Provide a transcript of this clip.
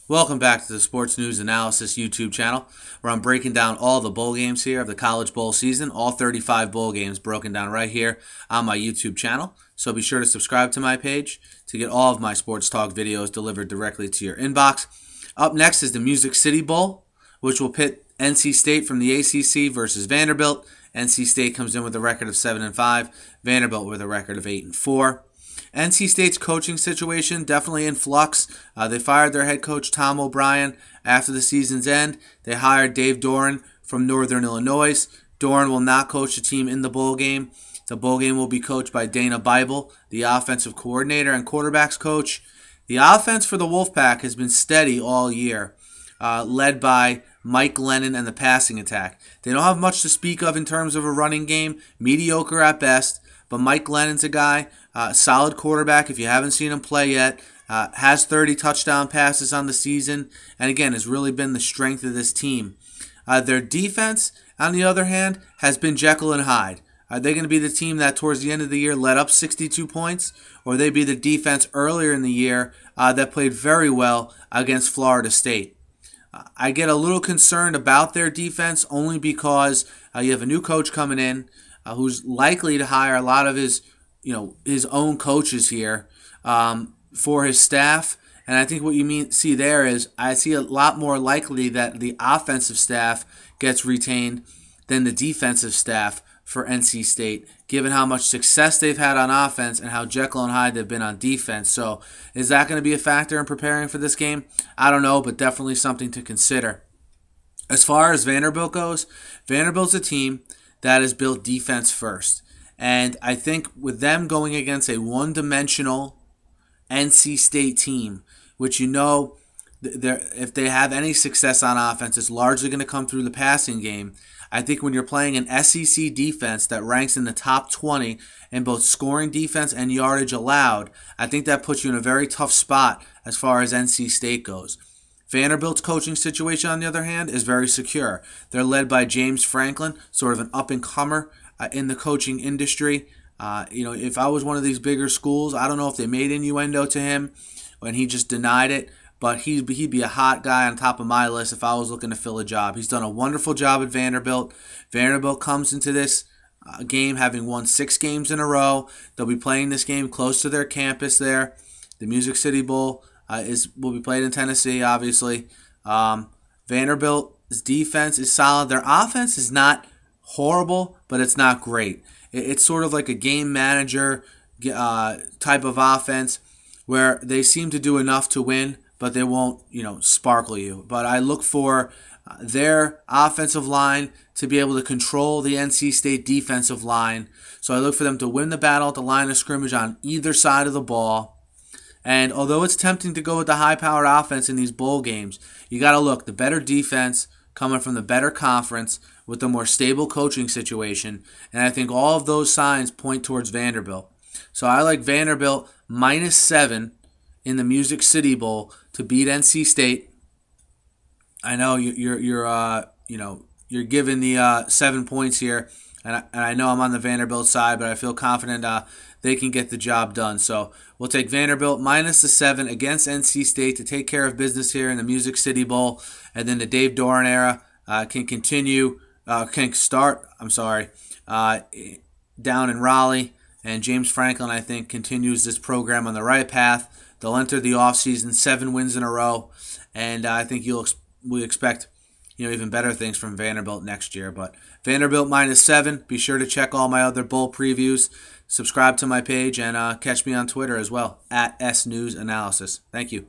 Welcome back to the Sports News Analysis YouTube channel, where I'm breaking down all the bowl games here of the college bowl season, all 35 bowl games broken down right here on my YouTube channel. So be sure to subscribe to my page to get all of my sports talk videos delivered directly to your inbox. Up next is the Music City Bowl, which will pit NC State from the ACC versus Vanderbilt. NC State comes in with a record of 7-5, Vanderbilt with a record of 8-4. NC State's coaching situation definitely in flux. They fired their head coach Tom O'Brien after the season's end. They hired Dave Doeren from Northern Illinois. Doeren will not coach the team in the bowl game. The bowl game will be coached by Dana Bible, the offensive coordinator and quarterbacks coach. The offense for the Wolfpack has been steady all year, led by Mike Lennon and the passing attack. They don't have much to speak of in terms of a running game, mediocre at best, but Mike Lennon's a guy, solid quarterback if you haven't seen him play yet, has 30 touchdown passes on the season, and again, has really been the strength of this team. Their defense, on the other hand, has been Jekyll and Hyde. Are they going to be the team that towards the end of the year let up 62 points? Or will they be the defense earlier in the year that played very well against Florida State? I get a little concerned about their defense only because you have a new coach coming in who's likely to hire a lot of his own coaches here for his staff. And I think what you see there is I see a lot more likely that the offensive staff gets retained than the defensive staff for NC State, given how much success they've had on offense and how Jekyll and Hyde they've been on defense. So is that going to be a factor in preparing for this game? I don't know, but definitely something to consider. As far as Vanderbilt goes, Vanderbilt's a team that is built defense first. And I think with them going against a one-dimensional NC State team, which if they have any success on offense, it's largely going to come through the passing game. I think when you're playing an SEC defense that ranks in the top 20 in both scoring defense and yardage allowed, I think that puts you in a very tough spot as far as NC State goes. Vanderbilt's coaching situation, on the other hand, is very secure. They're led by James Franklin, sort of an up-and-comer in the coaching industry. If I was one of these bigger schools, I don't know if they made innuendo to him when he just denied it, but he'd be a hot guy on top of my list if I was looking to fill a job. He's done a wonderful job at Vanderbilt. Vanderbilt comes into this game having won 6 games in a row. They'll be playing this game close to their campus there. The Music City Bowl will be played in Tennessee, obviously. Vanderbilt's defense is solid. Their offense is not horrible, but it's not great. It's sort of like a game manager type of offense where they seem to do enough to win, but they won't, sparkle you. But I look for their offensive line to be able to control the NC State defensive line. So I look for them to win the battle at the line of scrimmage on either side of the ball. And although it's tempting to go with the high-powered offense in these bowl games, you got to look, the better defense coming from the better conference with the more stable coaching situation. And I think all of those signs point towards Vanderbilt. So I like Vanderbilt -7 in the Music City Bowl to beat NC State. I know you're given the 7 points here, and I know I'm on the Vanderbilt side, but I feel confident they can get the job done. So we'll take Vanderbilt -7 against NC State to take care of business here in the Music City Bowl, and then the Dave Doeren era can start down in Raleigh. And James Franklin, I think, continues this program on the right path. They'll enter the offseason 7 wins in a row, and I think we expect even better things from Vanderbilt next year. But Vanderbilt -7. Be sure to check all my other bowl previews. Subscribe to my page and catch me on Twitter as well, @SNewsAnalysis. Thank you.